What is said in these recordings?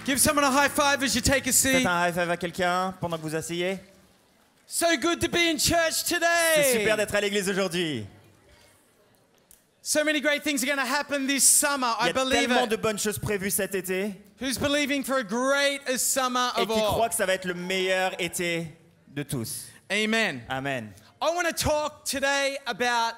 Give someone a high five as you take a Faites seat. un high five à quelqu'un pendant que vous asseyez. So good to be in church C'est today. super d'être à l'église aujourd'hui. So many great things are going to happen this summer. Il y I a believe tellement it. de bonnes choses prévues cet été Who's believing for a greatest summer et of qui croient all? que ça va être le meilleur été de tous. Amen. Amen. I want to talk today about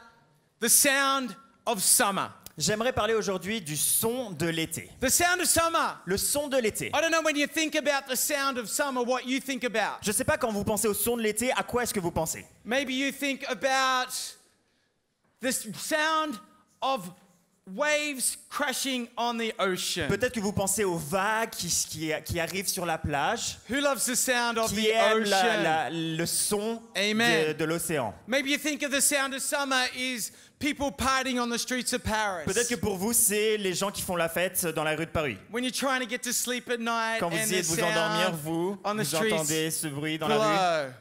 the sound of summer. J'aimerais parler aujourd'hui du son de l'été. The sound of summer. Le son de l'été. I don't know when you think about the sound of summer what you think about. Je ne sais pas quand vous pensez au son de l'été, à quoi est-ce que vous pensez? Maybe you think about the sound of waves crashing on the ocean. Peut-être que vous pensez aux vagues qui arrivent sur la plage, Who loves the sound of qui the aiment ocean? le son Amen. de l'océan. Maybe you think of the sound of summer is people partying on the streets of Paris. Peut-être que pour vous, c'est les gens qui font la fête dans la rue de Paris. When you're trying to get to sleep at night Quand vous and essayez the de vous endormir, sound vous on the streets entendez ce bruit dans la rue. below.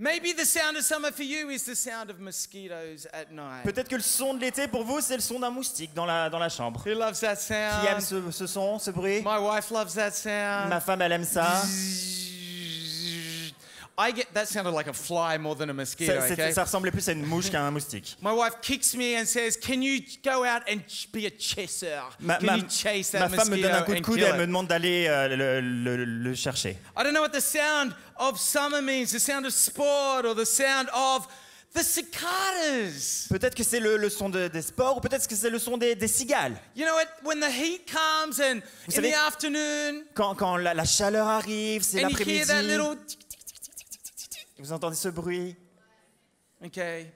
Maybe the sound of summer for you is the sound of mosquitoes at night. Peut-être que le son de l'été, pour vous, c'est le son d'un moustique dans la chambre. Who loves that Qui aime sound? ce son, ce bruit? My wife loves that sound. Ma femme, elle aime ça. That sounded like a fly more than a mosquito, okay? Ça ressemblait plus à une mouche qu'à un moustique. My wife kicks me and says, "Can you go out and be a chaser? Can you chase that Ma femme me mosquito donne un coup de and coude et kill elle me it?" demande d'aller le chercher. I don't know what the sound of summer means, the sound of sport or the sound of the cicadas. Peut-être que c'est le son des sports ou peut-être que c'est le son des cigales. You know what? When the heat comes and in savez, the afternoon, Quand la chaleur arrive, c'est and you hear that l'après-midi. little, Vous entendez ce bruit? okay.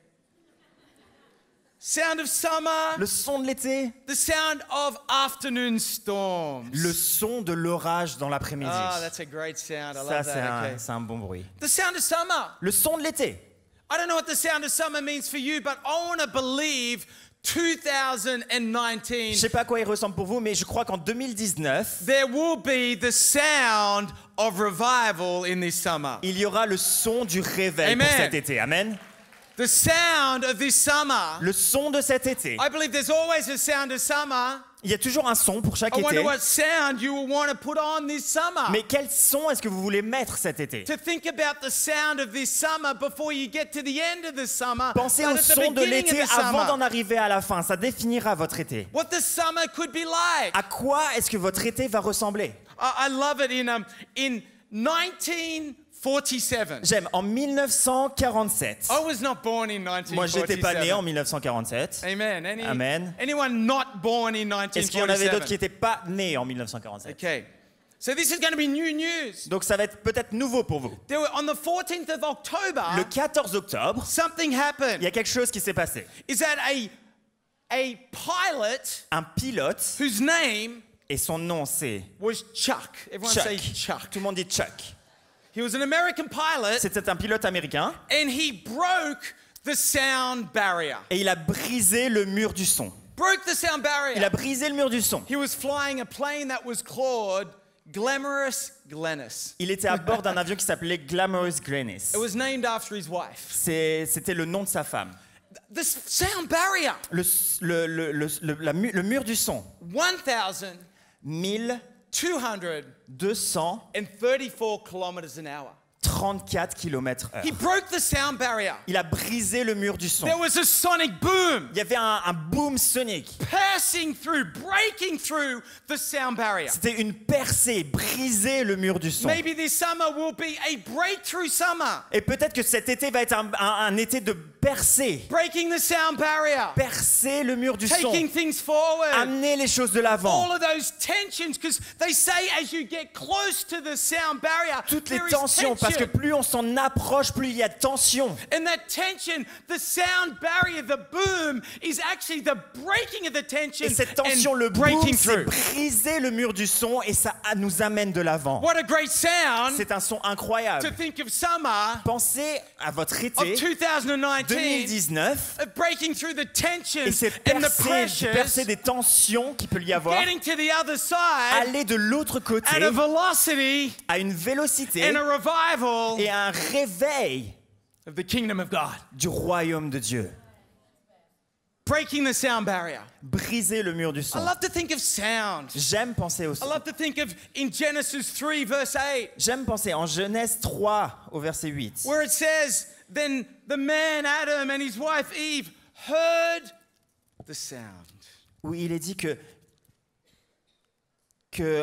Sound of summer, Le son de l'été. the sound of afternoon storms. Le son de l'orage dans l'après-midi. Oh, that's a great sound. I Ça, love that. Okay. c'est un bon bruit. The sound of summer. Le son de l'été. I don't know what the sound of summer means for you, but I want to believe 2019 Je sais pas à quoi il ressemble pour vous, mais je crois qu'en 2019, there will be the sound of revival in this summer. il y aura le son du réveil Amen. pour cet été. Amen. The sound of this summer. Le son de cet été. I believe there's always a sound of summer. Il y a toujours un son pour chaque I wonder été. what sound you will want to put on this summer. Mais quel son est-ce que vous voulez mettre cet été? To think about the sound of this summer before you get to the end of the summer. Pensez but au at the son de beginning l'été of the avant summer. d'en arriver à la fin. Ça définira votre été. What the summer could be like. À quoi est-ce que votre été va ressembler? I love it in 1947. J'aime. En 1947. I was not born in 1947. Moi, j'étais pas né en 1947. Amen. Amen. Anyone not born in 1947? Est-ce qu'il y en avait d'autres qui n'étaient pas nés en 1947? Okay. So this is going to be new news. Donc ça va être peut-être nouveau pour vous. On the 14th of October, Le 14 octobre, something happened. il y a quelque chose qui s'est passé. Is that a pilot Un pilote, whose name et son nom c'est was Chuck. Everyone Chuck. say Chuck. Tout le monde dit Chuck. He was an American pilot C'était un pilote américain and he broke the sound barrier. et il a brisé le mur du son. Broke the sound barrier. Il a brisé le mur du son. He was flying a plane that was called Glamorous Glennis. Il était à bord d'un avion qui s'appelait Glamorous Glennis. It was named after his wife. C'était le nom de sa femme. The sound barrier. Le mur du son. 1,234 1234 kilometers an hour. km/h. He broke the sound barrier. Il a brisé le mur du son. There was a sonic boom Il y avait un boom sonique. breaking through the sound barrier. C'était une percée, briser le mur du son. Maybe this summer will be a breakthrough summer. Et peut-être que cet été va être un été de percer. Breaking the sound barrier. Percer le mur du son. Taking things forward. Amener les choses de l'avant. All of those tensions, because they say as you get close to the sound barrier, Toutes les there is tensions, parce que tension. plus on s'en approche, plus il y a de tension. And that tension, the sound barrier, the boom, is actually the breaking of the tension Et cette tension, and le boom, breaking c'est through. briser le mur du son et ça nous amène de l'avant. What a great sound C'est un son to incroyable. think of summer Pensez à votre of été 2019 2019 of breaking through the tensions et c'est and the percer pressures, des tensions qu'il peut y avoir, getting to the other side aller de l'autre côté at a velocity à une vélocité and a revival et un réveil of the kingdom of God. du royaume de Dieu. breaking the sound barrier. Briser le mur du I son. love to think of sound. J'aime penser au I son. love to think of in Genesis 3, verse 8, J'aime penser en Genèse 3 au verset 8. where it says, then the man Adam and his wife Eve heard the sound. Où il est dit que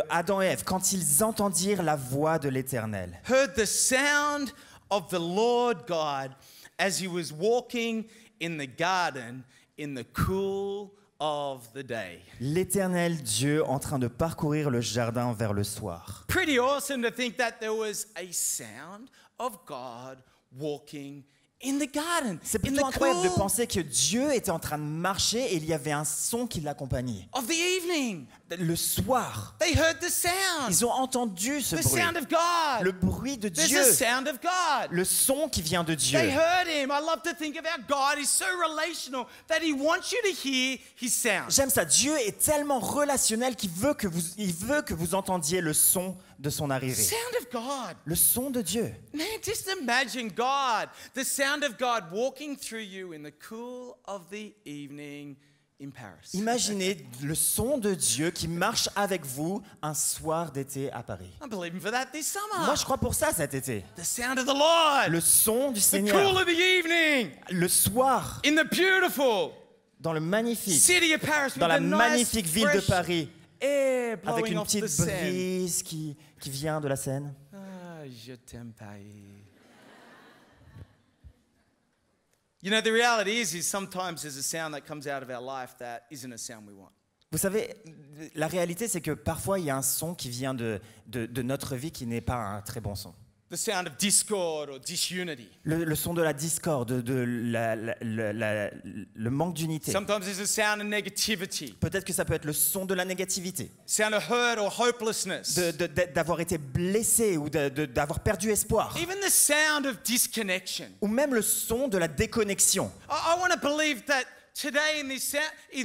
Adam et Ève, quand ils entendirent la voix de l'Éternel, Heard the sound of the Lord God as he was walking in the garden in the cool of the day. l'Éternel Dieu en train de parcourir le jardin vers le soir. Pretty awesome to think that there was a sound of God walking in the garden. C'est in plutôt the incroyable de cool penser que Dieu était en train de marcher et il y avait un son qui l'accompagnait. of the evening. Le soir, They heard the sound. ils ont entendu ce The bruit. sound of God. Le bruit de There's Dieu. a sound of God. Le son qui vient de Dieu. They heard him. I love to think of how God is so relational that he wants you to hear his sound. J'aime ça. Dieu est tellement relationnel qu'il veut que vous entendiez le son de son arrivée. Sound of God. Le son de Dieu. Man, just imagine God, the sound of God walking through you in the cool of the evening in Paris. Imaginez le son de Dieu qui marche avec vous un soir d'été à Paris. I'm believing for that this summer. Moi, je crois pour ça cet été. The sound of the Lord. Le son du The cool Seigneur. of the evening Le soir, in the beautiful dans le magnifique, city of Paris with dans la the nice magnifique ville de fresh Paris, air avec blowing une off the petite Seine. brise qui vient de la Seine. Ah, je t'aime Paris. You know, the reality is sometimes there's a sound that comes out of our life that isn't a sound we want. Vous savez, la réalité, c'est que parfois, il y a un son qui vient de notre vie qui n'est pas un très bon son. The sound of discord or disunity. Le son de la discorde, le manque d'unité. Sometimes there's a sound of negativity, Peut-être que ça peut être le son de la négativité, sound of hurt or hopelessness. d'avoir été blessé ou d'avoir perdu espoir. Even the sound of disconnection. Ou même le son de la déconnexion. I want to believe that today in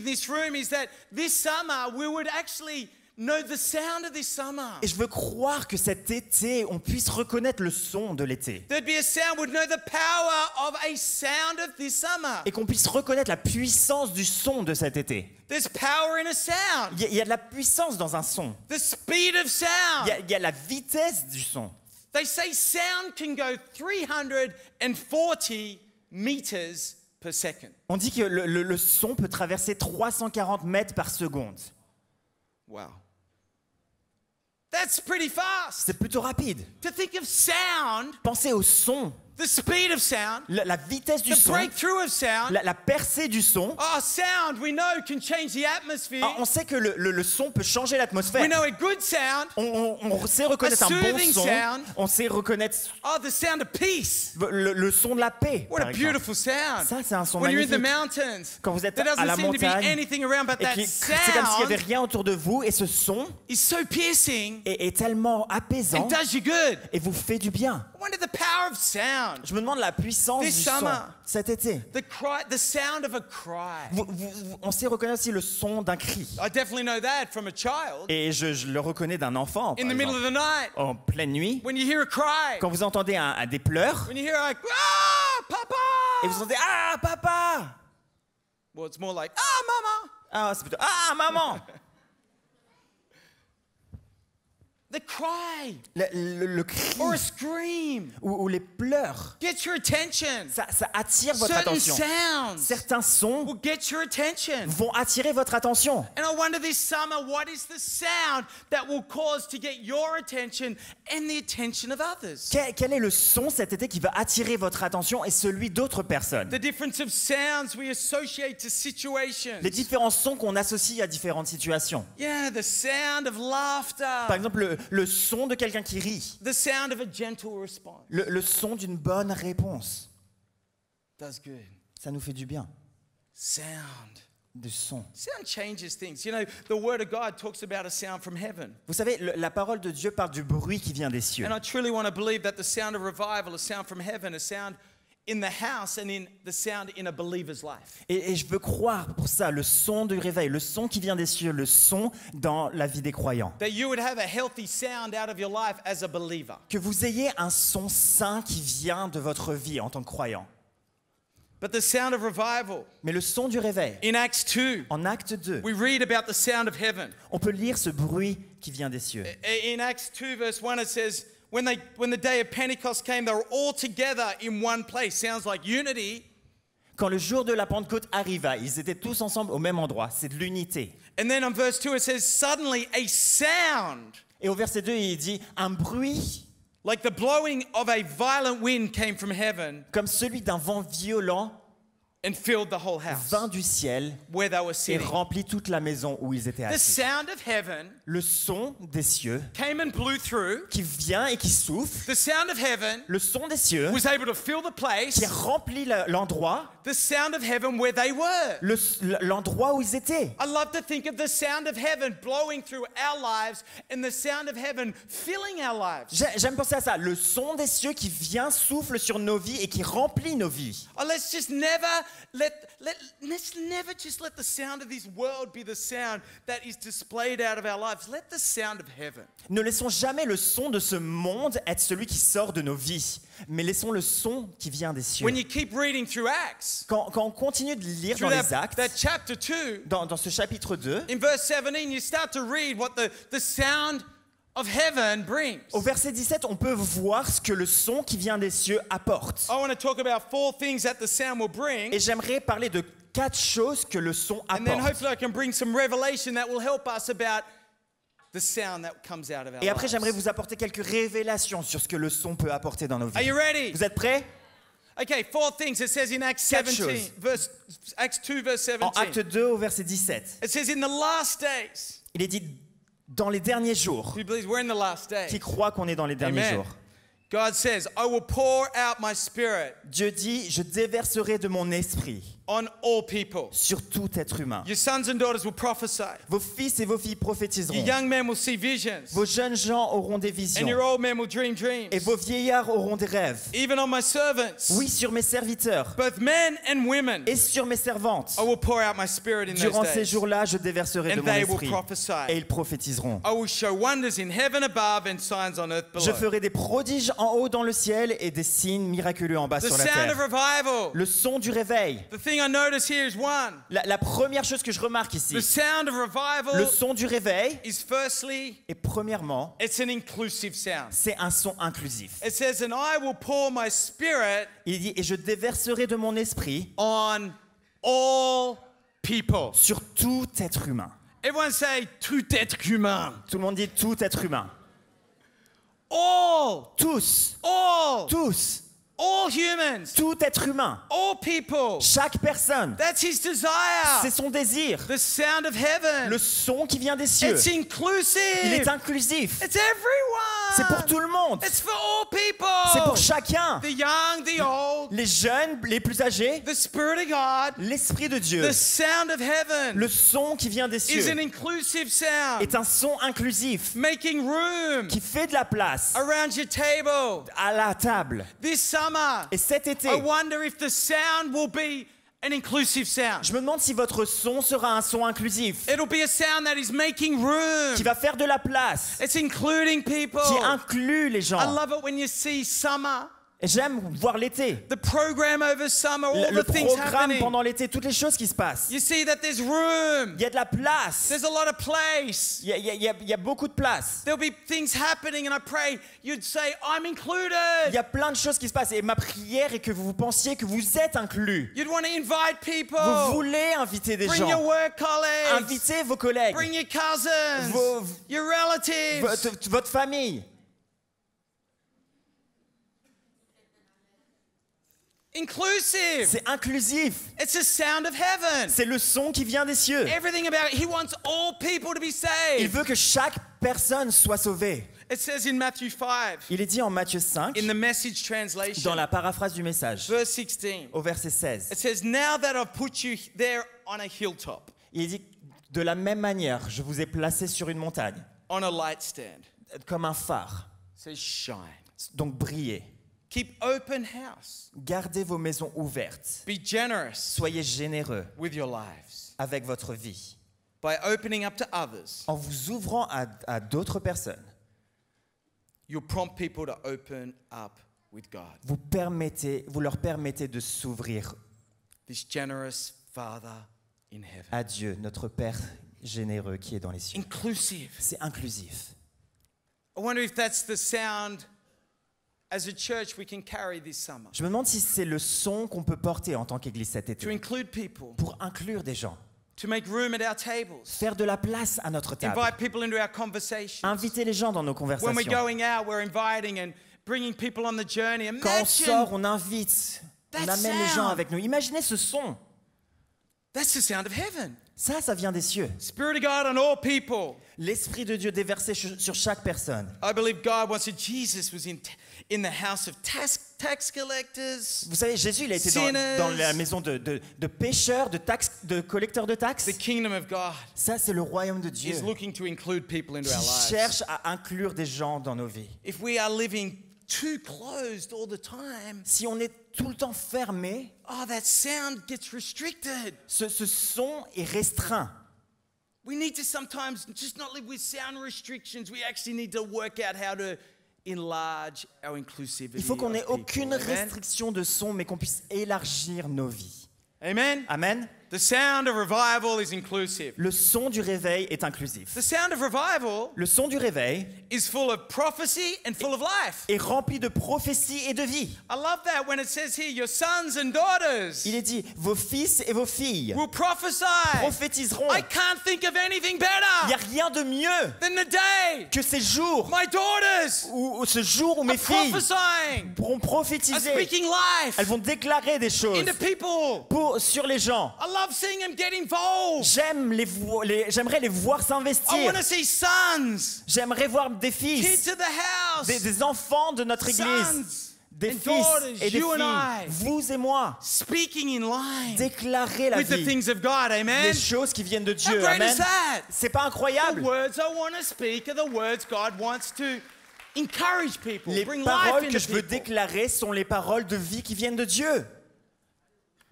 this room is that this summer we would actually know the sound of this summer. Et je veux croire que cet été, on puisse reconnaître le son de l'été. There'd be a sound, would know the power of a sound of this summer. Et qu'on puisse reconnaître la puissance du son de cet été. There's power in a sound. Il y a de la puissance dans un son. The speed of sound. Il y a la vitesse du son. They say sound can go 340 meters per second. On dit que le son peut traverser 340 mètres par seconde. Wow. That's pretty fast. C'est plutôt rapide. To think of sound, Pensez au son, the speed of sound, la vitesse du the son, breakthrough of sound. la percée du son. Oh, sound, we know, can change the atmosphere. Ah, on sait que le son peut changer l'atmosphère. We know a good sound. On sait reconnaître A un bon soothing son. sound. On sait reconnaître Oh, the sound of peace. le son de la paix. What par a exemple. beautiful sound. Ça, c'est un son When you're in the magnifique. mountains, Quand vous êtes there à la doesn't seem to be montagne, anything around, but Et that c'est comme s'il n'y avait sound rien autour de vous et ce son is so piercing est tellement apaisant and does you good. et vous fait du bien. I wonder the power of sound. Je me demande la puissance This du son summer. cet été. The sound of a cry. On sait reconnaître aussi le son d'un cri. I definitely know that from a child. Et je le reconnais d'un enfant, par In the middle exemple. of the night, En pleine nuit, when you hear a cry, quand vous entendez des pleurs, when you hear like, ah, papa. et vous entendez « Ah, papa !» Well, it's more like, ah, mama. Ah, c'est plutôt « Ah, maman !» The cry Le cri or a scream ou les pleurs, gets your attention. ça attire votre Certain attention. sounds Certains sons will get your attention. vont attirer votre attention. And I wonder this summer, what is the sound that will cause to get your attention and the attention of others? Quel est le son cet été qui va attirer votre attention et celui d'autres personnes? The difference of sounds we associate to situations. Les différents sons qu'on associe à différentes situations. Yeah, the sound of laughter. Par exemple, le son de quelqu'un qui rit. The sound of a gentle response. Le son d'une bonne réponse. Does good. Ça nous fait du bien. Sound. Du son. Sound changes things. You know, the Word of God talks about a sound from heaven. Vous savez, la parole de Dieu parle du bruit qui vient des cieux. And I truly want to believe that the sound of revival, a sound from heaven, a sound in the house and in the sound in a believer's life. Et je veux croire pour ça, le son du réveil, le son qui vient des cieux, le son dans la vie des croyants. That you would have a healthy sound out of your life as a believer. Que vous ayez un son sain qui vient de votre vie en tant que croyant. But the sound of revival. Mais le son du réveil, In Acts 2, en acte 2, we read about the sound of heaven. on peut lire ce bruit qui vient des cieux. In Acts 2, verse 1, it says, when the day of Pentecost came, they were all together in one place. Sounds like unity. Quand le jour de la Pentecôte arriva, ils étaient tous ensemble au même endroit. C'est de l'unité. And then on verse 2, it says, suddenly a sound, Et au verset 2, il dit un bruit like the blowing of a violent wind, came from heaven comme celui d'un vent violent and filled the whole house vint du ciel where they were et sitting. remplit toute la maison où ils étaient The assis. sound of heaven Le son des cieux came and blew through. qui vient et qui souffle, The sound of heaven le son des cieux was able to fill the place. qui remplit l'endroit, The sound of heaven where they were. l'endroit où ils étaient. I love to think of the sound of heaven blowing through our lives and the sound of heaven filling our lives. J'aime penser à ça, le son des cieux qui vient, souffle sur nos vies et qui remplit nos vies. Oh, let's just never let's never just let the sound of this world be the sound that is displayed out of our lives. Let the sound of heaven. Ne laissons jamais le son de ce monde être celui qui sort de nos vies, mais laissons le son qui vient des cieux. When you keep reading through Acts, Quand on continue de lire dans through les actes, that chapter 2, dans ce chapitre 2, in verse 17, you start to read what the sound of heaven brings. au verset 17, on peut voir ce que le son qui vient des cieux apporte. I want to talk about 4 things that the sound will bring. Et j'aimerais parler de 4 choses que le son And then apporte. hopefully I can bring some revelation that will help us about the sound that comes out of our Et après, lives. j'aimerais vous apporter quelques révélations sur ce que le son peut apporter dans nos Are vies. you ready? Vous êtes prêts? Okay, 4 things. It says in Acts 4 17, Acts 2, verse En acte 17. 2 au verset 17, It says in the last days. il est dit dans les derniers jours, Who believes we're in the last days? qui croit qu'on est dans les derniers Amen. jours. God says, I will pour out my spirit Dieu dit, je déverserai de mon esprit on all people. sur tout être humain. Your sons and daughters will prophesy. Vos fils et vos filles prophétiseront. Your young men will see visions. Vos jeunes gens auront des And visions. your old men will dream dreams. Et vos vieillards auront des rêves. Even on my servants, Oui, sur mes serviteurs both men and women, et sur mes servantes. I will pour out my spirit in Durant those ces days. jours-là, je déverserai de And mon they will esprit. prophesy. Et ils prophétiseront. I will show wonders in heaven above and signs on earth Je below. ferai des prodiges en haut dans le ciel et des signes miraculeux en bas The sur la sound of terre. revival. Le son du réveil. The thing I notice here is one. La première chose que je remarque The ici, sound of le revival son du réveil is firstly, est premièrement, it's an inclusive sound. c'est un son inclusif. It says, and I will pour my spirit Il dit, et je déverserai de mon esprit on all people. sur tout être humain. Everyone say, tout être humain. Tout le monde dit tout être humain. All, Tous, all, tous, all humans, tout être humain. all people. Chaque personne. That's his desire. C'est son désir. The sound of heaven. Le son qui vient des cieux. It's inclusive. Il est inclusif. It's everyone. C'est pour tout le monde. It's for all people. C'est pour chacun. The young, the old, Les jeunes, les plus âgés. the Spirit of God, L'Esprit de Dieu. the sound of heaven Le son qui vient des is cieux an inclusive sound, est un son inclusif making room qui fait de la place around your table. à la table. This summer, Et cet été, I wonder if the sound will be an inclusive sound. je me demande si votre son sera un son inclusif It'll be a sound that is making room. qui va faire de la place, It's including people. qui inclut les I gens. love it when you see summer, Et j'aime voir l'été. the program over summer, all Le the things programme happening. pendant l'été, toutes les choses qui se passent. You see that there's room. Il y a de la place. There's a lot of place. Il y a beaucoup de place. There'll be things happening, and I pray you'd say, I'm Il included. y a plein de choses qui se passent. Et ma prière est que vous pensiez que vous êtes inclus. You'd want to invite people. Vous voulez inviter des Bring your gens. work colleagues. Invitez vos collègues, Bring your cousins. Vos- Your relatives. votre famille. Inclusive. C'est inclusif. It's the sound of heaven. C'est le son qui vient des cieux. Everything about it. He wants all people to be Il saved. veut que chaque personne soit sauvée. It says in Matthew 5, Il est dit en Matthieu 5, in the Message translation, dans la paraphrase du message, verse 16, au verset 16. it says, now that I've put you there on a hilltop, Il est dit, de la même manière, je vous ai placé sur une montagne, on a light stand. comme un phare. It says, shine. Donc brillez. Keep open house. Gardez vos maisons ouvertes. Be generous Soyez généreux with your lives avec votre vie. by opening up to others. En vous ouvrant à d'autres personnes, You'll prompt people to open up with God. vous leur permettez de s'ouvrir this generous Father in heaven. à Dieu, notre Père généreux qui est dans les cieux. Inclusive. C'est inclusif. I wonder if that's the sound as a church we can carry this summer. Je me demande si c'est le son qu'on peut porter en tant qu'Église cet To été include people, pour inclure des gens, to make room at our tables, faire de la place à notre table, invite people into our conversations. inviter les gens dans nos When we're conversations. going out, we're inviting and bringing people on the journey. Quand on sort, Imagine, on invite, on That amène les gens sound. avec nous. Imaginez ce son. that's the sound of heaven. Ça vient des cieux. Spirit of God on all people. L'Esprit de Dieu déversé sur chaque personne. I believe God wants to. Jesus was in the house of tax collectors, Vous savez, Jésus, il a été Sinners. dans la maison de pécheurs, de collecteurs de taxes. the kingdom of God Ça, c'est le royaume de Dieu is looking to include people into qui our lives. cherche à inclure des gens dans nos vies. If we are living too closed all the time, Si on est tout le temps fermé, that sound gets restricted. ce son est restreint. We need to sometimes just not live with sound restrictions. We actually need to work out how to enlarge our inclusivity. Il faut qu'on of n'ait people. aucune Amen? restriction de son, mais qu'on puisse élargir nos vies. Amen. Amen. The sound of revival is inclusive. Le son du réveil est inclusif. The sound of revival Le son du réveil is full of prophecy and full of life. est rempli de prophéties et de vie. I love that when it says here, your sons and daughters Il est dit, vos fils et vos filles will prophesy. prophétiseront. I can't think of anything Il n'y a better rien de mieux than the day que ces jours my daughters où ce jour où mes are filles prophesying, pourront are prophétiser. speaking life Elles vont déclarer des choses into people. sur les gens. I love seeing them get involved. J'aimerais les voir I s'investir. want to see sons, J'aimerais voir des kids fils, of the house, des enfants de notre église, sons des and fils daughters, et des you and filles, I, vous et moi, speaking in line déclarer la with the vie, things of God. Amen. les choses qui viennent de How Dieu. great is Amen. that? C'est pas The incroyable? words I want to speak are the words God wants to encourage people, Les bring life paroles que into je veux people. déclarer sont les paroles de vie qui viennent de Dieu.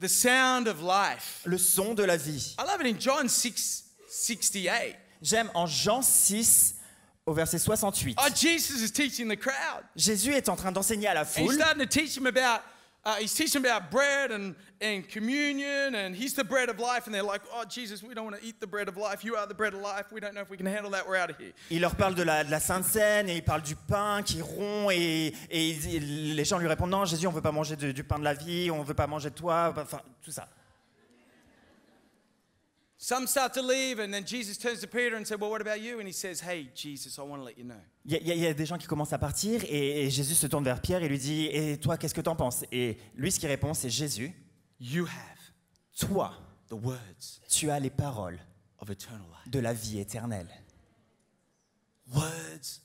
The sound of life. Le son de la vie. I love it in John 6:68. J'aime en Jean 6 au verset 68. Oh, Jesus is teaching the crowd. Jésus est en train d'enseigner à la And he's foule. starting to teach them about bread and communion, and he's the bread of life. And they're like, oh, Jesus, we don't want to eat the bread of life. You are the bread of life. We don't know if we can handle that. We're out of here. Il leur parle de la Sainte Seine et il parle du pain qui rompt et les gens lui répondent non, Jésus, on veut pas manger du pain de la vie, on veut pas manger de toi, enfin tout ça. Some start to leave, and then Jesus turns to Peter and says, well, what about you? And he says, hey, Jesus, I want to let you know. Il y a des gens qui commencent à partir et Jésus se tourne vers Pierre et lui dit et toi, qu'est-ce que t'en penses? Et lui, ce qu'il répond, c'est Jésus, You have toi, the words tu as les paroles of eternal life. de la vie éternelle, Words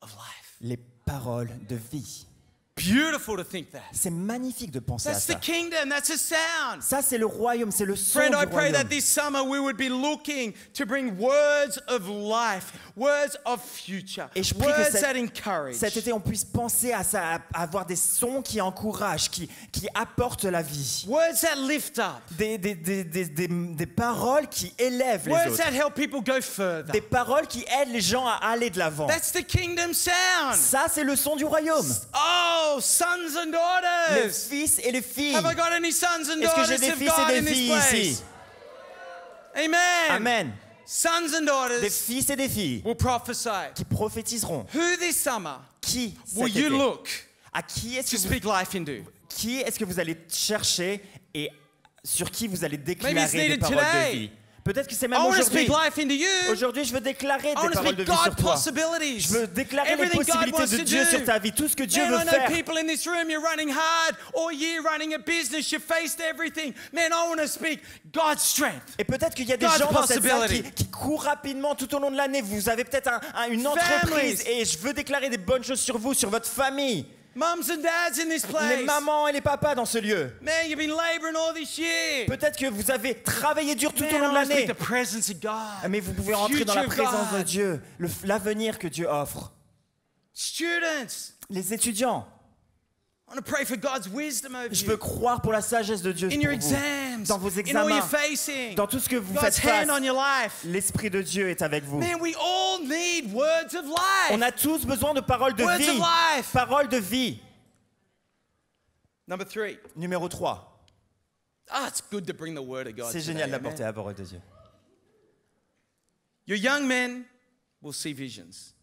of life. les paroles de vie. Beautiful to think that. C'est magnifique de penser à That's ça. the kingdom. That's a sound. Ça, c'est le royaume, c'est le son Friend, I du pray royaume. that this summer we would be looking to bring words of life, words of future, Et je prie que words that encourage. cet été, on puisse penser à ça, à avoir des sons qui encouragent, qui apportent la vie. Words that lift up. Des paroles qui élèvent les Words autres. that help people go further. Des paroles qui aident les gens à aller de l'avant. That's the kingdom sound. Ça, c'est le son du royaume. Oh, sons and Les daughters. fils et les filles. Have I got any sons and Est-ce que j'ai daughters des of fils God et in des this filles place? ici? Amen. Amen. Sons and Des daughters fils et des filles will prophesy. qui prophétiseront. Who this summer Qui will cet you été? look À qui est-ce to que vous, speak life into? qui est-ce que vous allez chercher et sur qui vous allez Maybe it's déclarer des needed paroles de today. vie? Peut-être que c'est I même want to aujourd'hui. speak life into you. Aujourd'hui, je veux déclarer I des want to paroles de speak vie sur God toi. possibilities. Je veux déclarer les Everything God possibilités wants de to Dieu do. sur ta vie, tout ce que Dieu Man, veut I know faire. people in this room, you're running hard all year, running a business, you faced everything. Man, I want to speak God's strength. Et peut-être qu'il y a des God's gens dans cette salle possibility. qui courent rapidement tout au long de l'année. Vous avez peut-être une entreprise Families. et je veux déclarer des bonnes choses sur vous, sur votre famille. Mums and dads in this Les place. mamans et les papas dans ce lieu. Man, you've been laboring all this year. Peut-être que vous avez travaillé dur tout au Man, long I de want to speak l'année. the presence of God. Mais vous pouvez rentrer dans la Future présence de God. Dieu, l'avenir que Dieu offre. Students, Les étudiants, I want to pray for God's wisdom over je veux you. croire pour la sagesse de Dieu In your pour vous. exams, Dans vos in all examens, you're facing. dans tout ce que vous God's faites face. hand on your life. L'Esprit de Dieu est avec vous. Man, we all need words of life. On a tous besoin de paroles de Words vie. of life. Paroles de vie. Number 3. Numéro 3. it's good to bring the word of God. C'est today, génial amen. d'apporter la parole de Dieu. Your young men will see visions.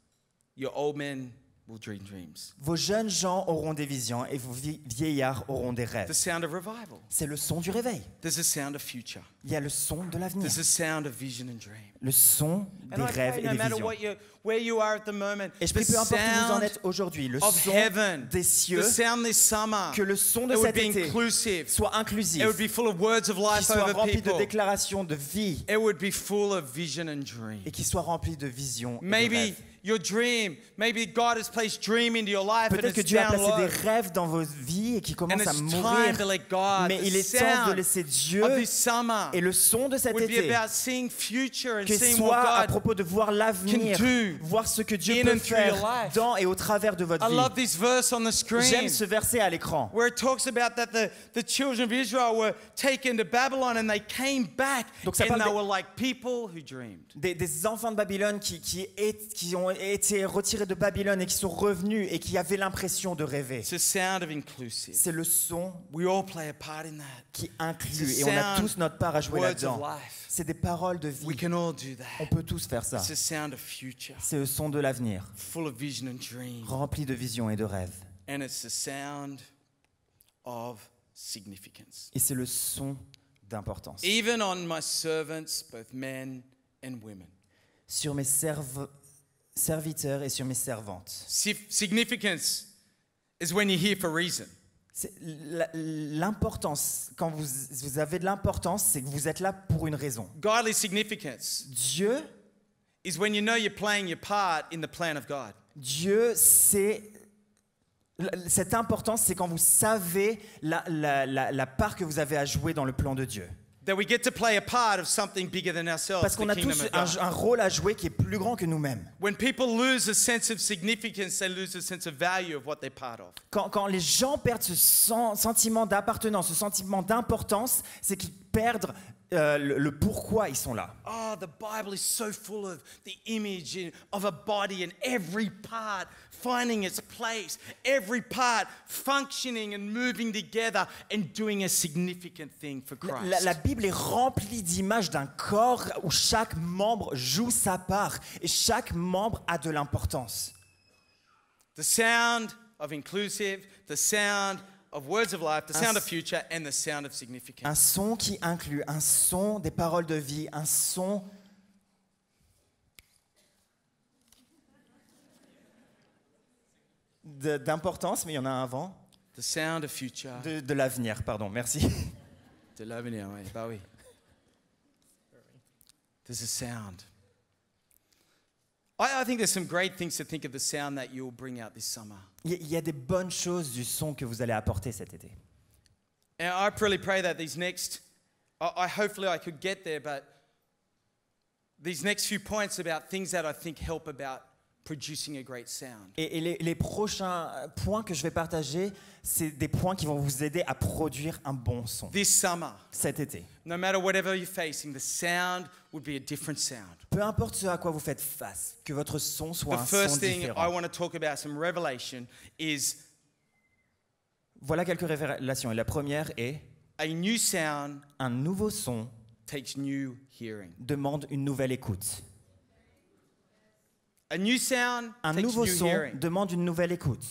Your old men will dream dreams. Vos jeunes gens auront des visions et vos vieillards auront des The rêves. sound of revival. C'est le son du réveil. There's a sound of future. Il y a le son de l'avenir. There's a sound of vision and dream. Le son des And I rêves pray et no des matter visions. where you are at the moment, Et je the prie peu importe où vous en sound êtes aujourd'hui, le of son heaven, des the cieux, sound this summer, que le son de it would cet be été inclusive. soit inclusif, It would be full of words of qu'il life soit over rempli de people. déclarations de vie It would be full of vision and dream. et qu'il soit rempli de visions et de Maybe rêves. your dream, maybe God has placed dream into your life and Peut-être que it's Dieu a down placé des low. rêves dans vos vies et qui And commencent à it's time mourir. to let God, Mais il the est temps de sound laisser Dieu of this summer et le son de cet would be été about seeing future and que seeing soit à what God. propos de voir l'avenir, can do voir ce que Dieu in peut and through your faire life. dans et au travers de votre I love vie. this verse on the screen J'aime ce verset à l'écran. where it talks about that the children of Israel were taken to Babylon and they came back Donc ça and parle they des- were like people who dreamed. Des enfants de Babylone qui ont été retirés de Babylone et qui sont revenus et qui avaient l'impression de rêver. It's a sound of inclusive. C'est le son We all play a part in that. qui inclut It's a et on a sound, tous notre part à jouer words of là-dedans. life. C'est des paroles de We vie. can all do On that. peut tous faire ça. It's a sound of future, C'est le son de l'avenir, full of vision and dream. rempli de visions et de rêves. And it's the sound of significance. Et c'est le son d'importance. Even on my servants, both men and women. Sur mes serviteurs et sur mes servantes. Significance is when you're here for a reason. C'est l'importance, quand vous avez de l'importance, c'est que vous êtes là pour une raison. Godly significance Dieu, is when you know you're playing your part in the plan of God. Dieu, cette importance, c'est quand vous savez la part que vous avez à jouer dans le plan de Dieu. That we get to play a part of something bigger than ourselves, Parce the qu'on a kingdom tous of God. un rôle à jouer qui est plus grand que nous-mêmes. When people lose a sense of significance, they lose a sense of value of what they're part of. Quand les gens perdent ce sentiment d'appartenance, ce sentiment d'importance, c'est qu'ils perdent le pourquoi ils sont là. Oh, the Bible is so full of the image of a body and every part finding its place, every part functioning and moving together and doing a significant thing for Christ. La Bible est remplie d'images d'un corps où chaque membre joue sa part et chaque membre a de l'importance. The sound of inclusive, the sound of words of life, the sound of future, and the sound of Un significance. son qui inclut, un son des paroles de vie, un son d'importance, mais il y en a un avant, The sound of future. de l'avenir, pardon, merci. De l'avenir, oui, bah oui. There's a sound. I think there's some great things to think of the sound that you'll bring out this summer. Il y a des bonnes choses du son que vous allez apporter cet été. And I really pray that these next, hopefully I could get there, but these next few points about things that I think help about producing a great sound. Et les prochains points que je vais partager, c'est des points qui vont vous aider à produire un bon son This summer, cet été. no matter whatever you're facing, the sound would be a different sound. Peu importe ce à quoi vous faites face, que votre son soit The un son first thing I différent. want to talk about, some revelation, is Voilà quelques révélations. Et la première est a new sound un nouveau son takes new hearing. demande une nouvelle écoute. A new sound Un takes nouveau new son hearing. demande une nouvelle écoute.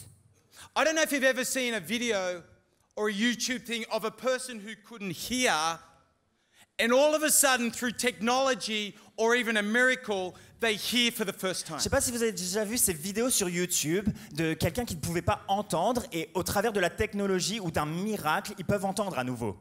I don't know if you've ever seen a video or a YouTube thing of a person who couldn't hear, and all of a sudden, through technology or even a miracle, they hear for the first time. Je ne sais pas si vous avez déjà vu ces vidéos sur YouTube de quelqu'un qui ne pouvait pas entendre et au travers de la technologie ou d'un miracle, ils peuvent entendre à nouveau.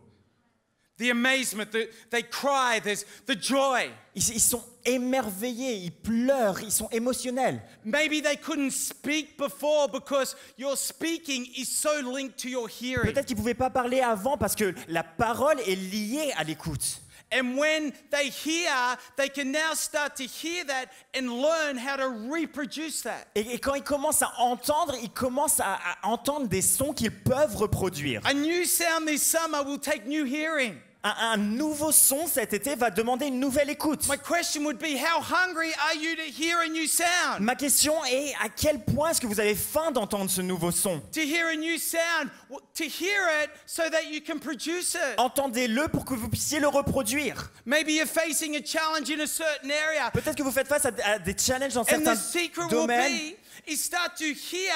The amazement, they cry, there's the joy. Ils sont émerveillés, ils pleurent, ils sont émotionnels. Maybe they couldn't speak before because your speaking is so linked to your hearing. Peut-être qu'ils ne pouvaient pas parler avant parce que la parole est liée à l'écoute. And when they hear, they can now start to hear that and learn how to reproduce that. Et quand ils commencent à entendre, ils commencent à entendre des sons qu'ils peuvent reproduire. A new sound this summer will take new hearing. Un nouveau son cet été va demander une nouvelle écoute. My question would be, how hungry are you to hear a new sound? Ma question est, à quel point est-ce que vous avez faim d'entendre ce nouveau son? To hear a new sound, to hear it so that you can produce it. Entendez-le pour que vous puissiez le reproduire. Maybe you're facing a challenge in a certain area. Peut-être que vous faites face à des challenges dans And certains the secret will domaines. be is start to hear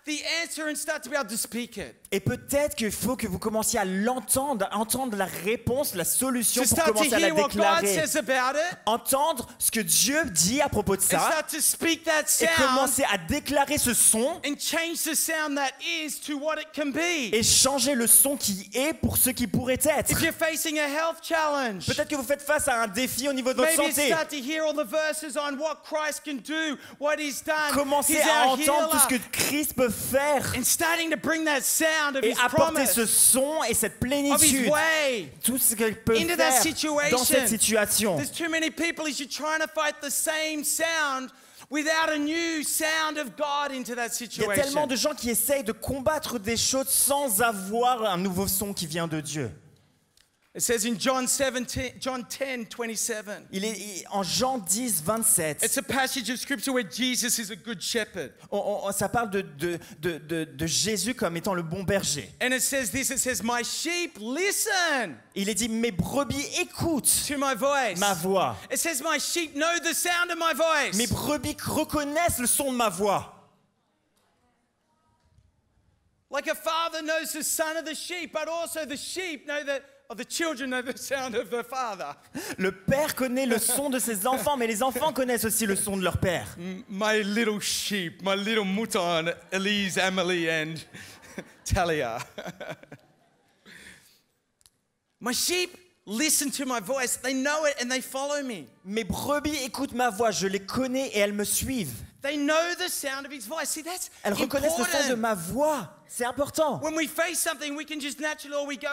the answer and start to be able to speak it. Et peut-être qu'il faut que vous commenciez à l'entendre, à entendre la réponse, la solution To pour start to commencer à la hear what God déclarer. says about it Entendre ce que Dieu dit à propos de and ça start to speak that et sound commencer à déclarer ce son and change the sound that is to what it can be. et changer le son qui est pour ce qui pourrait être. If you're facing a health challenge, Peut-être que vous faites face à un défi au niveau de votre maybe santé. start to hear all the verses on what Christ can do, what He's done. Commencez He's à our entendre tout ce que healer. Christ peut faire And starting to bring that sound of et His apporter promise, ce son et cette of His plénitude, way. tout ce qu'il peut into that faire situation. dans cette situation. There's too many people as you're trying to fight the same sound without a new sound of God into that Il y a tellement situation. de gens qui essayent de combattre des choses sans avoir un nouveau son qui vient de Dieu. It says in John 10:27. En Jean 10, 27, It's a passage of scripture where Jesus is a good shepherd. ça parle de Jésus comme étant le bon berger. And it says this, it says, my sheep listen Il est dit, mes brebis écoutent to my voice. ma voix. It says, my sheep know the sound of my voice. Mes brebis reconnaissent le son de ma voix. Like a father knows the son of the sheep, but also the sheep know that, or the children know the sound of their father. Le père connaît le son de ses enfants, mais les enfants connaissent aussi le son de leur père. My little sheep, my little mouton, Elise, Emily, and Talia. My sheep listen to my voice. They know it and they follow me. Mes brebis écoutent ma voix, je les connais et elles me suivent. They know the sound of his voice. See, that's Elles reconnaissent le son de important. ma voix. C'est important. When we face something, we can just naturally, or we go,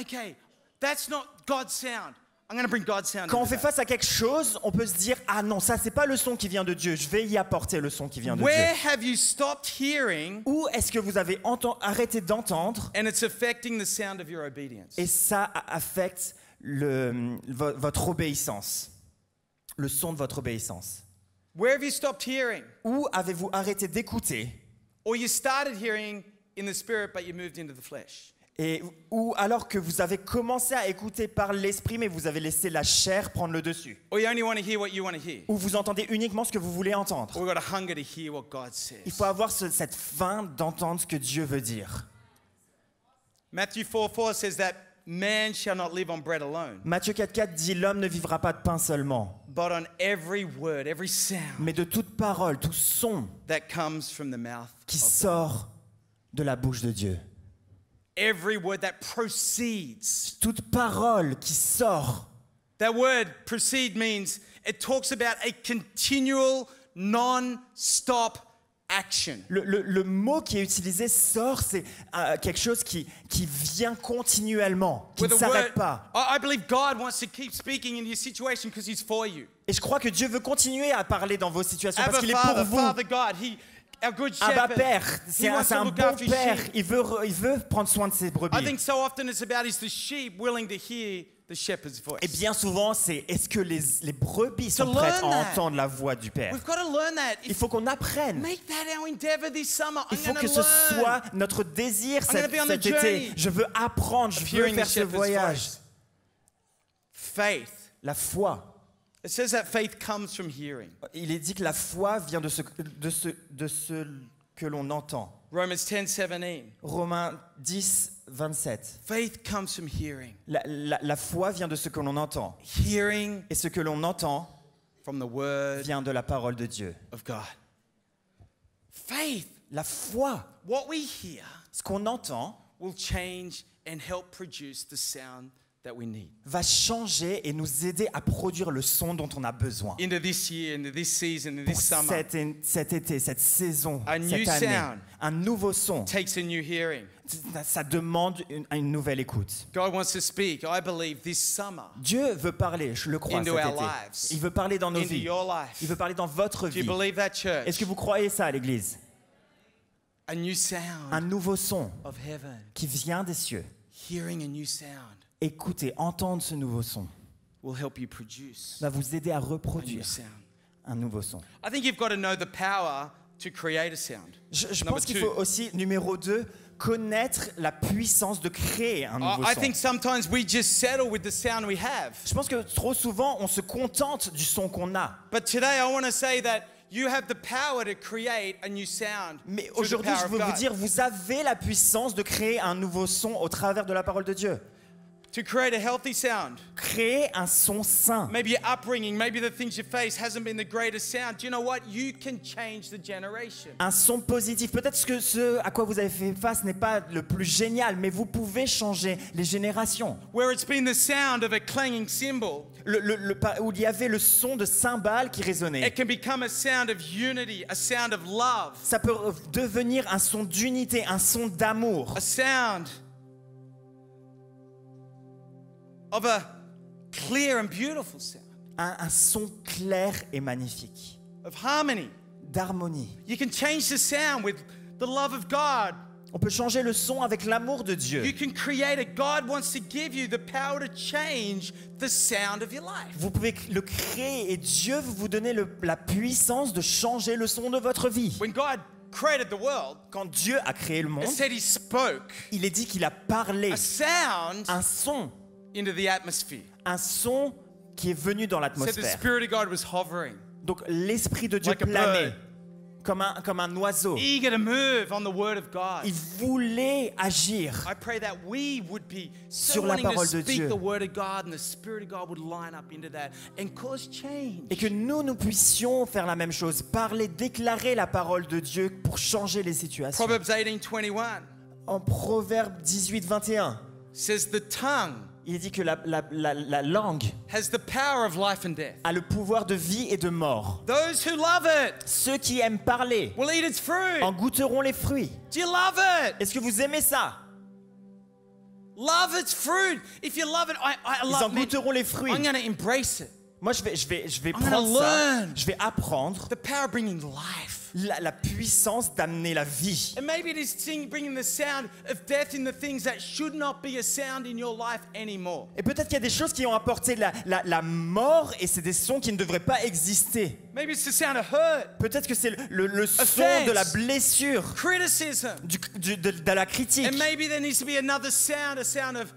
okay, that's not God's sound. I'm going to bring God's sound Quand on into fait that. face à quelque chose, on peut se dire « Ah non, ça c'est pas le son qui vient de Dieu, je vais y apporter le son qui vient de Where Dieu. have you stopped hearing » Où est-ce que vous avez arrêté d'entendre and it's affecting the sound of your obedience? et ça affecte votre obéissance, le son de votre obéissance? Where have you stopped hearing? Où avez-vous arrêté d'écouter Or you started hearing in the spirit, but you moved into the flesh? et où alors que vous avez commencé à écouter par l'esprit mais vous avez laissé la chair prendre le dessus? Or you only want to hear what you want to hear? Où vous entendez uniquement ce que vous voulez entendre? Or we've got a hunger to hear what God says? Il faut avoir cette faim d'entendre ce que Dieu veut dire. Matthew 4:4 says that man shall not live on bread alone, Matthieu 4,4 dit « L'homme ne vivra pas de pain seulement, but on every word, every sound mais de toute parole, tout son that comes from the mouth qui of God. sort de la bouche de Dieu. Every word that proceeds. Toute parole qui sort. That word proceed means it talks about a continual, non-stop action. Le mot qui est utilisé, sort, c'est quelque chose qui vient continuellement, qui ne With a s'arrête word, pas. I believe God wants to keep speaking in your situation because He's for you. Et je crois que Dieu veut continuer à parler dans vos situations parce Abba qu'il est pour Father, vous. Father God, our good shepherd. Abba Père, He c'est wants to un look bon after his père. sheep. Il veut prendre soin de ses I brebis. think so often it's about is the sheep willing to hear the shepherd's voice. Et bien souvent, c'est est-ce que les brebis sont To prêtes à learn that. entendre la voix du Père? We've got to learn that. Il faut qu'on apprenne. Make that our endeavor this summer. Il I'm faut going que to ce learn. soit notre désir I'm gonna be on the cet été. journey Je veux apprendre, je of veux hearing faire the ce shepherd's voyage. voice. Faith. La foi. It says that faith comes from hearing. Il est dit que la foi vient de ce que l'on entend. Romans 10:17. Romains 10, 27. Faith comes from hearing. La foi vient de ce que l'on entend. Hearing Et ce que l'on entend from the word vient de la parole de Dieu. of God. Faith. La foi, What we hear ce qu'on entend, will change and help produce the sound that we need. va changer et nous aider à produire le son dont on a besoin. Into this year, into this season, into Pour this summer, cet été, cette saison, A new cette année. sound. Un nouveau son. takes a new hearing. Ça demande une nouvelle écoute. God wants to speak, I believe, this summer Dieu veut parler, je le crois, Into cet our été. lives. Il veut parler dans nos into vies. your life. Il veut parler dans votre Do you vie. believe that, church? Est-ce que vous croyez ça à l'église? A new sound Un nouveau son of heaven. qui vient des cieux. Hearing a new sound. écouter, entendre ce nouveau son will help you produce va vous aider à a new reproduire sound. un nouveau son. I think you've got to know the power to create a sound. Je Number pense qu'il two. faut aussi, numéro 2, connaître la puissance de créer un nouveau I son. think sometimes we just settle with the sound we have. Je pense que trop souvent, on se contente du son qu'on a. But today I want to say that you have the power to create a new sound. Mais through the aujourd'hui, power je of veux vous God. dire, vous avez la puissance de créer un nouveau son au travers de la parole de Dieu. To create a healthy sound. Créer un son sain. Maybe your upbringing, maybe the things you face hasn't been the greatest sound. Do you know what? You can change the generation. Un son positif. Peut-être que ce à quoi vous avez fait face n'est pas le plus génial, mais vous pouvez changer les générations. Where it's been the sound of a clanging cymbal, Où il y avait le son de cymbales qui résonnait. it can become a sound of unity, a sound of love, Ça peut devenir un son d'unité, un son d'amour. a sound of a clear and beautiful sound, Un son clair et magnifique. of harmony. D'harmonie. You can change the sound with the love of God. On peut changer le son avec l'amour de Dieu. You can create it. God wants to give you the power to change the sound of your life. Vous pouvez le créer et Dieu veut vous donner la puissance de changer le son de votre vie. When God created the world, Quand Dieu a créé le monde, it said He spoke il est dit qu'il a parlé a sound un son, into the atmosphere. un son qui est venu dans It said the l'atmosphère. Spirit of God was hovering, Donc l'Esprit de Dieu like a planait bird, comme un oiseau. eager to move on the Word of God. Il voulait agir. I pray that we would be so Sur la wanting to parole de speak Dieu. the Word of God, and the Spirit of God would line up into that and cause change. Et que nous puissions faire la même chose, parler, déclarer la parole de Dieu pour changer les situations. Proverbs 18:21 En Proverbe 18, 21, says the tongue il dit que la langue has the power of life and death. a le pouvoir de vie et de mort. Those who love it Ceux qui aiment parler will eat its fruit. en goûteront les fruits. Do you love it? Est-ce que vous aimez ça? Love its fruit. If you love it, I Ils en love it. goûteront les fruits. I'm going to embrace it. Moi, je vais gonna prendre ça. learn. Je vais apprendre The power of bringing life. la puissance d'amener la vie. And maybe it is bringing the sound of death in the things that should not be a sound in your life anymore. Et peut-être qu'il y a des choses qui ont apporté la mort et c'est des sons qui ne devraient pas exister. Maybe it's the sound of hurt, Peut-être que c'est le son Offense. de la blessure, criticism. de la critique. And maybe there needs to be another sound, a sound of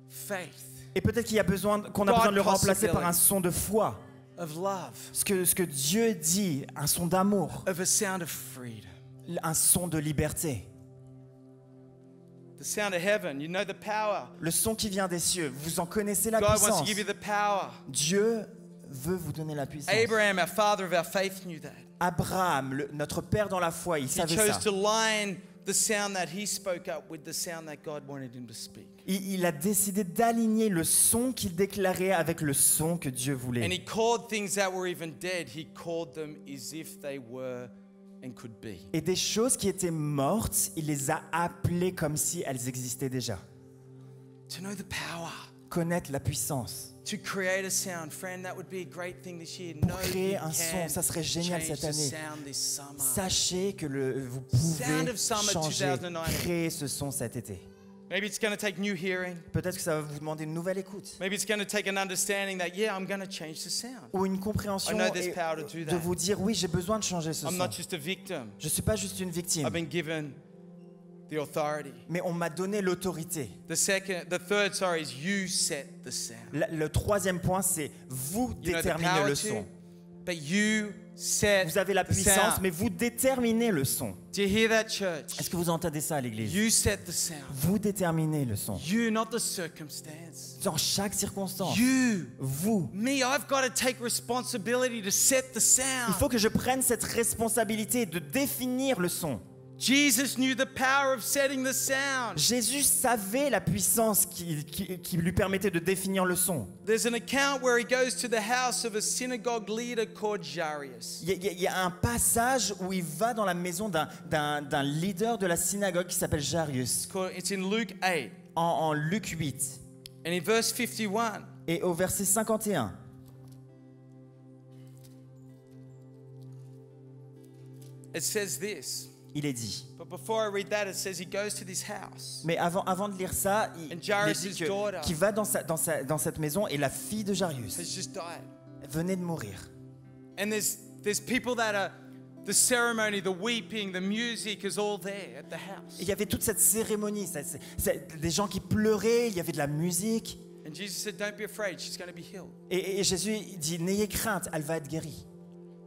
faith, Et peut-être qu'on a besoin de le remplacer par un son de foi. of love, Ce que Dieu dit, un son d'amour, of a sound of freedom. un son de liberté. The sound of heaven, you know the power. Le son qui vient des cieux, vous en connaissez la God wants to puissance. give you the power. Dieu veut vous donner la puissance. Abraham, our father of our faith, knew that. Abraham, notre père dans la foi, il He savait chose ça. to line the sound that he spoke up with the sound that God wanted him to speak. Il a décidé d'aligner le son qu'il déclarait avec le son que Dieu And voulait. he called things that were even dead, he called them as if they were and could be. Et des choses qui étaient mortes, il les a appelées comme si elles existaient déjà. To know the power, Connaître la puissance. to create a sound, friend, that would be a great thing this year. Pour Know créer you un son, can ça serait génial change cette the année. sound this summer. Sachez que vous Sound pouvez of Summer changer, 2019. créer ce son cet été. Maybe it's going to take new hearing. Peut-être que ça va vous demander une nouvelle écoute. Maybe it's going to take an understanding that, yeah, I'm going to change the sound. Ou une compréhension I know there's et power to do de that. vous dire, oui, j'ai besoin de changer ce I'm son. not just a victim. Je ne suis pas juste une victime, I've been given the authority. mais on m'a donné l'autorité. The third, is you set the sound. Le troisième point, c'est vous You know the déterminez power le to, son. but you set Vous avez la the puissance, sound. mais vous déterminez le son. Do you hear that, church? Est-ce que vous entendez ça à l'église? You set the sound. Vous déterminez le son. You, not the circumstance. Dans chaque circonstance. You. Vous. Me, I've got to take responsibility to set the Il sound. faut que je prenne cette responsabilité de définir le son. Jesus knew the power of setting the sound. Jésus savait la puissance qui lui permettait de définir le son. There's an account where he goes to the house of a synagogue leader called Jairus. Il y a un passage où il va dans la maison d'un leader de la synagogue qui s'appelle Jairus, It's in Luke 8. en Luc 8. And in verse 51, Et au verset 51, it says this. il est dit, But But before I read that, it says he goes to this house. Mais avant de lire ça, il And Jairus' dit daughter qu'il va dans cette maison et la fille de Jairus Has just died. venait de mourir. And there's people that are, the ceremony, the weeping, the music is all there at the house. Et il y avait toute cette cérémonie, des gens qui pleuraient, il y avait de la musique. And Jesus said, don't be afraid, she's going to be healed. Et Jésus dit, n'ayez crainte, elle va être guérie.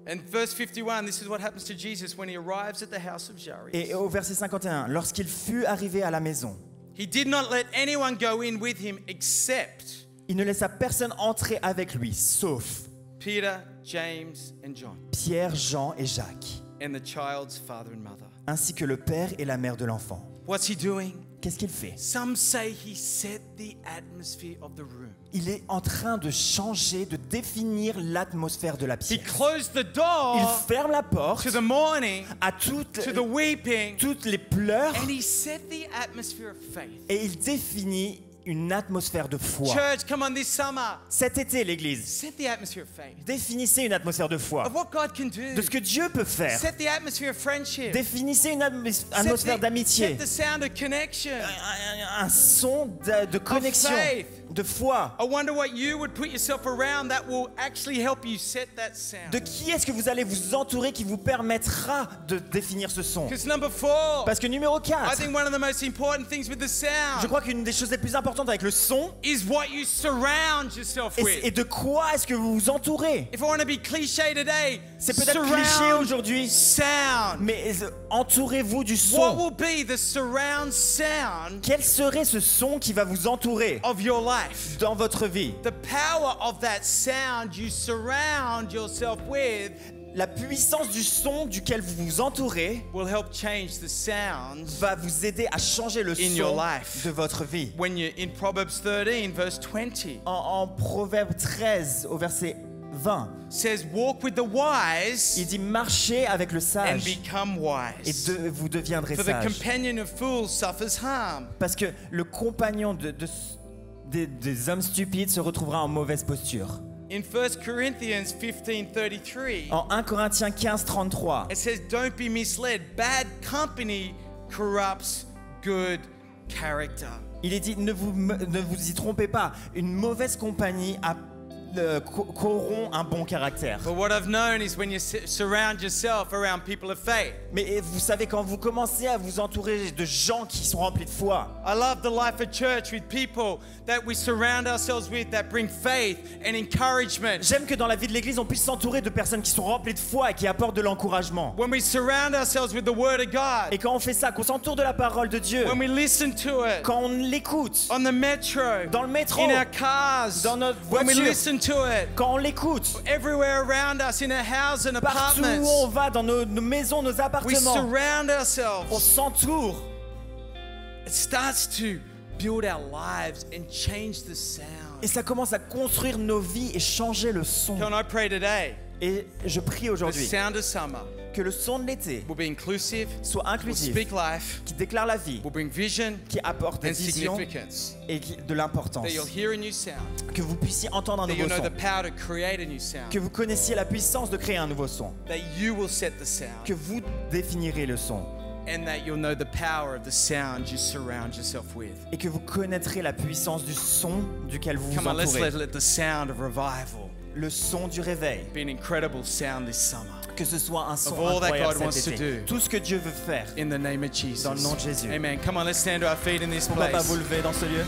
And verse 51, this is what happens to Jesus when he arrives at the house of Jairus. Et au verset 51, lorsqu'il fut arrivé à la maison, He did not let anyone go in with him except il ne laissa personne entrer avec lui, sauf Peter, James, and John, Pierre, Jean et Jacques, and the child's father and mother. ainsi que le père et la mère de l'enfant. What's he doing? Qu'est-ce qu'il fait? Some say he set the atmosphere of the room. Il est en train de changer, de définir l'atmosphère de la He pièce. closed the Il door ferme la porte to the mourning, à to the weeping, toutes les pleurs and he set the atmosphere of faith. et il définit une atmosphère de foi. Church, come on, this summer, Cet été, l'Église, set the atmosphere of faith. définissez une atmosphère de foi, Of what God can do. de ce que Dieu peut faire. Set the atmosphere of friendship. Définissez une atmosphère d'amitié, Set the sound of connection. un son de connexion, faith. de foi. I wonder what you would put yourself around that will actually help you set that sound. De qui est-ce que vous allez vous entourer qui vous permettra de définir ce son? Because number 4, Parce que numéro I 4, think one of the most important things with the je sound crois qu'une des choses les plus importantes avec le son is what you surround yourself with. et de quoi est-ce que vous vous entourez. If I want to be cliche today, C'est peut-être cliché surround aujourd'hui, sound. mais entourez-vous du What son. will be the surround sound Quel serait ce son qui va vous entourer of your life? dans votre vie? The power of that sound you surround yourself with La puissance du son duquel vous vous entourez will help change the sounds va vous aider à changer le in your son life. de votre vie. When you're in Proverbs 13, verse 20, En Proverbe 13, au verset 20, says, walk with the wise il dit marchez avec le and sage become et wise. vous deviendrez For the sage. companion of fools suffers harm. Parce que le compagnon des hommes stupides se retrouvera en mauvaise posture. In 1 Corinthians 15:33, En 1 Corinthiens 15, 33, it says, don't be misled. Bad company corrupts good character. il est dit ne vous y trompez pas, une mauvaise compagnie corrompt un bon caractère. But what I've known is when you surround yourself around people of faith. Mais vous savez, quand vous commencez à vous entourer de gens qui sont remplis de foi, I love the life of church with people that we surround ourselves with that bring faith and encouragement. j'aime que dans la vie de l'Église, on puisse s'entourer de personnes qui sont remplies de foi et qui apportent de l'encouragement. When we surround ourselves with the Word of God, Et quand on fait ça, qu'on s'entoure de la parole de Dieu, when we listen to it quand on l'écoute, on the metro, dans le métro, in our cars, dans notre when we voiture, listen to it, quand on l'écoute, everywhere around us, in our houses and partout où apartments, on va, dans nos maisons, nos we appartements, surround on ourselves. s'entoure. It starts to build our lives and change the sound. Et ça commence à construire nos vies et changer le son. Can I pray today? Et je prie The aujourd'hui sound of summer que le son de l'été will be inclusive, soit will inclusif, speak life, qui déclare la vie, will bring vision qui apporte and vision significance. et de l'importance. That you'll hear a new sound. Que vous puissiez entendre un That nouveau you'll know son. the power to create a new sound. Que vous connaissiez la puissance de créer un nouveau son. That you will set the sound. Que vous définirez le son. And that you'll know the power of the sound you surround yourself with. Et que vous connaîtrez la puissance du son duquel vous vous Come on, let's entourez. let the sound of revival Le son du réveil. be an incredible sound this summer. Que ce soit un son Of all that incroyable God wants cet to été. do. Tout ce que Dieu veut faire. In the name of Jesus. Dans le nom de Jésus. Amen. Come on, let's stand to our feet in this Pourquoi pas place. vous lever dans ce lieu?